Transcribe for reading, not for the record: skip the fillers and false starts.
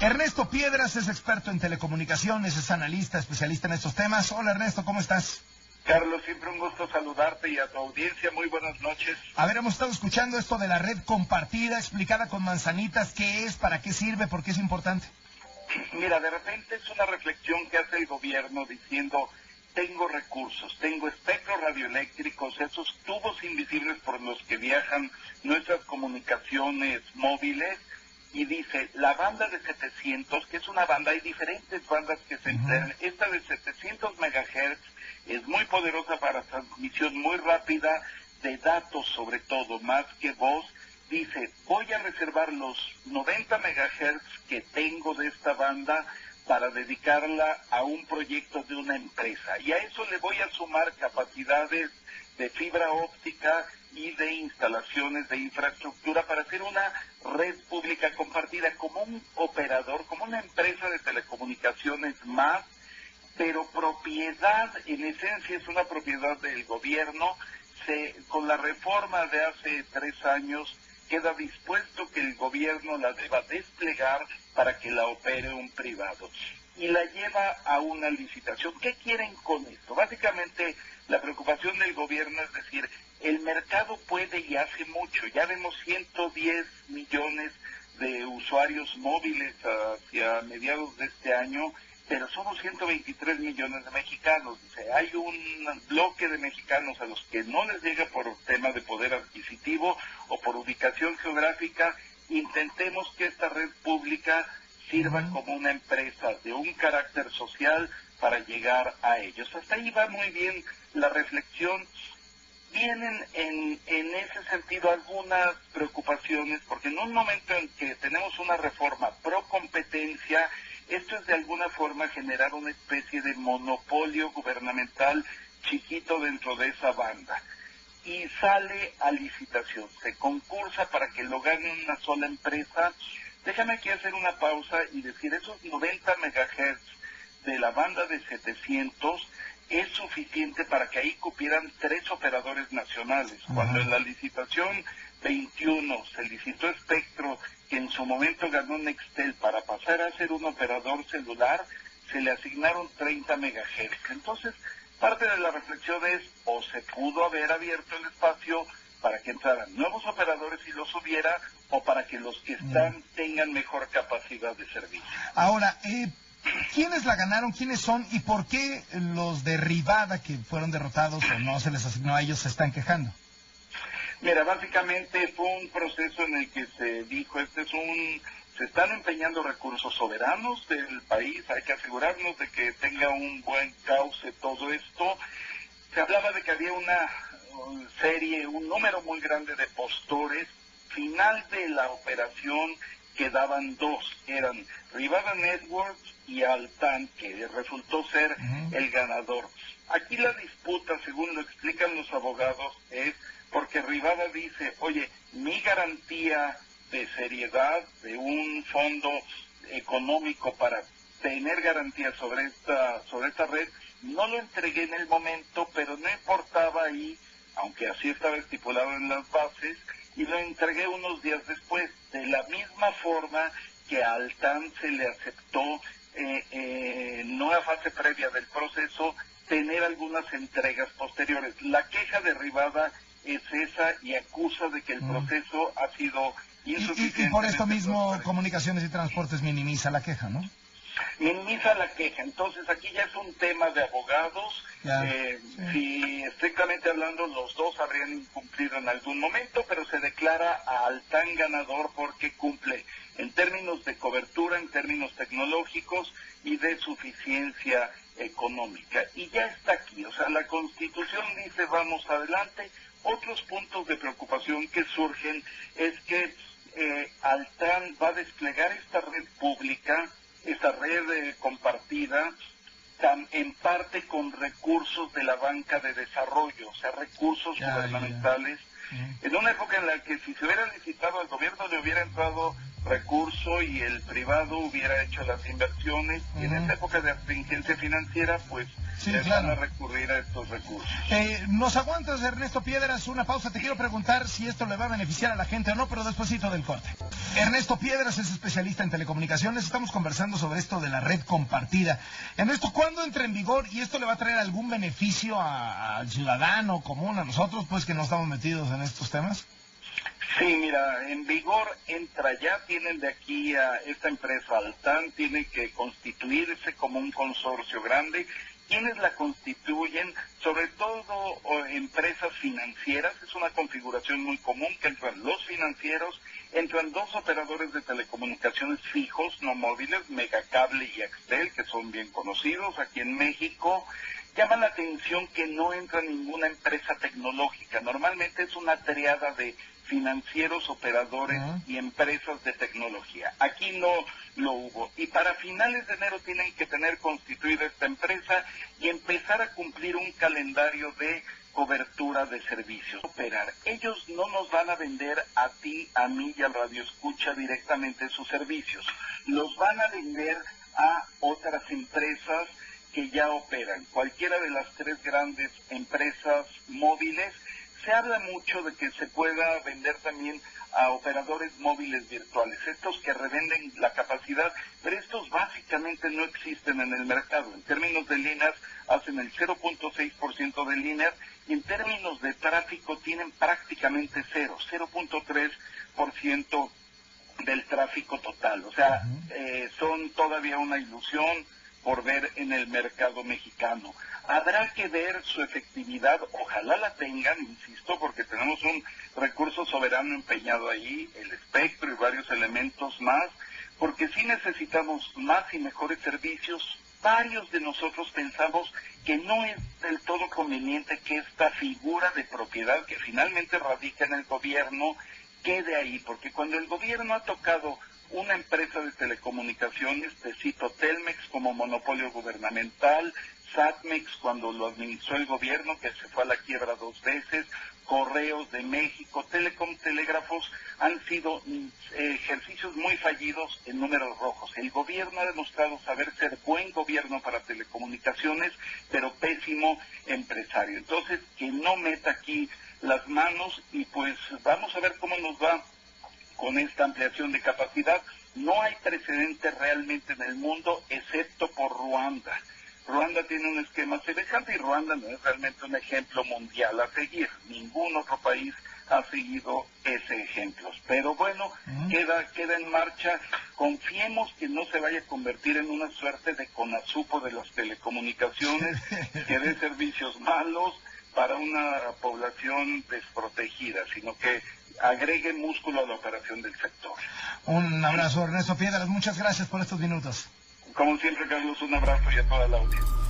Ernesto Piedras es experto en telecomunicaciones, es analista, especialista en estos temas. Hola Ernesto, ¿cómo estás? Carlos, siempre un gusto saludarte y a tu audiencia, muy buenas noches. A ver, hemos estado escuchando esto de la red compartida, explicada con manzanitas, ¿qué es, para qué sirve, por qué es importante? Mira, de repente es una reflexión que hace el gobierno diciendo, tengo recursos, tengo espectros radioeléctricos, esos tubos invisibles por los que viajan nuestras comunicaciones móviles, y dice, la banda de 700, que es una banda, hay diferentes bandas que se emplean, esta de 700 megahertz es muy poderosa para transmisión muy rápida de datos, sobre todo, más que voz. Dice, voy a reservar los 90 megahertz que tengo de esta banda para dedicarla a un proyecto de una empresa. Y a eso le voy a sumar capacidades de fibra óptica y de instalaciones de infraestructura para hacer una red pública compartida como un operador, como una empresa de telecomunicaciones más, pero propiedad, en esencia es una propiedad del gobierno. Con la reforma de hace 3 años queda dispuesto que el gobierno la deba desplegar para que la opere un privado. Y la lleva a una licitación. ¿Qué quieren con esto? Básicamente, la preocupación del gobierno es decir, el mercado puede y hace mucho. Ya vemos 110 millones de usuarios móviles hacia mediados de este año, pero somos 123 millones de mexicanos. O sea, hay un bloque de mexicanos a los que no les llega por tema de poder adquisitivo o por ubicación geográfica. Intentemos que esta red pública sirva como una empresa de un carácter social para llegar a ellos. Hasta ahí va muy bien la reflexión. Vienen en ese sentido algunas preocupaciones, porque en un momento en que tenemos una reforma pro competencia, esto es de alguna forma generar una especie de monopolio gubernamental chiquito dentro de esa banda. Y sale a licitación, se concursa para que lo gane una sola empresa. Déjame aquí hacer una pausa y decir, esos 90 megahertz de la banda de 700 es suficiente para que ahí cupieran 3 operadores nacionales. Cuando en la licitación 21 se licitó Espectro, que en su momento ganó Nextel, para pasar a ser un operador celular, se le asignaron 30 megahertz. Entonces, parte de la reflexión es, o se pudo haber abierto el espacio para que entraran nuevos operadores y los hubiera, o para que los que están tengan mejor capacidad de servicio. Ahora, ¿quiénes la ganaron? ¿Quiénes son? ¿Y por qué los de Rivada, que fueron derrotados o no se les asignó a ellos, se están quejando? Mira, básicamente fue un proceso en el que se dijo, se están empeñando recursos soberanos del país, hay que asegurarnos de que tenga un buen cauce todo esto. Se hablaba de que había un número muy grande de postores. Final de la operación quedaban 2, eran Rivada Networks y Altán, que resultó ser el ganador. Aquí la disputa, según lo explican los abogados, es porque Rivada dice, oye, mi garantía de seriedad de un fondo económico para tener garantía sobre esta red, no lo entregué en el momento, pero no importaba ahí, aunque así estaba estipulado en las bases, y lo entregué unos días después, de la misma forma que a Altán se le aceptó en una fase previa del proceso tener algunas entregas posteriores. La queja derivada es esa y acusa de que el proceso ha sido insuficiente. Y por esto mismo Comunicaciones y Transportes minimiza la queja, ¿no? Minimiza la queja. Entonces aquí ya es un tema de abogados. Si estrictamente hablando los dos habrían incumplido en algún momento, pero se declara a Altán ganador porque cumple en términos de cobertura, en términos tecnológicos y de suficiencia económica. Y ya está aquí, o sea, la Constitución dice vamos adelante. Otros puntos de preocupación que surgen es que Altán va a desplegar esta red pública, esta red compartida, en parte con recursos de la banca de desarrollo, o sea, recursos gubernamentales, en una época en la que si se hubiera licitado al gobierno le hubiera entrado recurso y el privado hubiera hecho las inversiones. Y en esta época de astringencia financiera, pues sí, les claro, van a recurrir a estos recursos. Nos aguantas, Ernesto Piedras, una pausa. Te quiero preguntar si esto le va a beneficiar a la gente o no, pero despuesito del corte. Ernesto Piedras es especialista en telecomunicaciones. Estamos conversando sobre esto de la red compartida. Ernesto, ¿cuándo entra en vigor y esto le va a traer algún beneficio al ciudadano común, a nosotros, pues que no estamos metidos en estos temas? Sí, mira, en vigor entra ya, tienen de aquí a esta empresa Altán, tiene que constituirse como un consorcio grande. ¿Quiénes la constituyen? Sobre todo empresas financieras, es una configuración muy común que entran los financieros, entran dos operadores de telecomunicaciones fijos, no móviles, Megacable y Axtel, que son bien conocidos aquí en México. Llama la atención que no entra ninguna empresa tecnológica, normalmente es una triada de financieros, operadores y empresas de tecnología. Aquí no lo hubo. Y para finales de enero tienen que tener constituida esta empresa y empezar a cumplir un calendario de cobertura de servicios. Operar. Ellos no nos van a vender a ti, a mí y al radioescucha directamente sus servicios. Los van a vender a otras empresas que ya operan. Cualquiera de las tres grandes empresas móviles. Se habla mucho de que se pueda vender también a operadores móviles virtuales, estos que revenden la capacidad, pero estos básicamente no existen en el mercado. En términos de líneas, hacen el 0.6% de líneas y en términos de tráfico tienen prácticamente 0.3% del tráfico total. O sea, son todavía una ilusión por ver en el mercado mexicano. Habrá que ver su efectividad, ojalá la tengan, insisto, porque tenemos un recurso soberano empeñado ahí, el espectro y varios elementos más, porque sí necesitamos más y mejores servicios. Varios de nosotros pensamos que no es del todo conveniente que esta figura de propiedad que finalmente radica en el gobierno quede ahí, porque cuando el gobierno ha tocado una empresa de telecomunicaciones, te cito Telmex como monopolio gubernamental, Satmex cuando lo administró el gobierno, que se fue a la quiebra 2 veces, Correos de México, Telecom, Telégrafos, han sido ejercicios muy fallidos en números rojos. El gobierno ha demostrado saber ser buen gobierno para telecomunicaciones, pero pésimo empresario. Entonces, que no meta aquí las manos y pues vamos a ver cómo nos va con esta ampliación de capacidad. No hay precedente realmente en el mundo, excepto por Ruanda. Ruanda tiene un esquema semejante y Ruanda no es realmente un ejemplo mundial a seguir. Ningún otro país ha seguido ese ejemplo. Pero bueno, queda en marcha. Confiemos que no se vaya a convertir en una suerte de Conasupo de las telecomunicaciones, que dé servicios malos para una población desprotegida, sino que agregue músculo a la operación del sector. Un abrazo, Ernesto Piedras. Muchas gracias por estos minutos. Como siempre, Carlos, un abrazo y a toda la audiencia.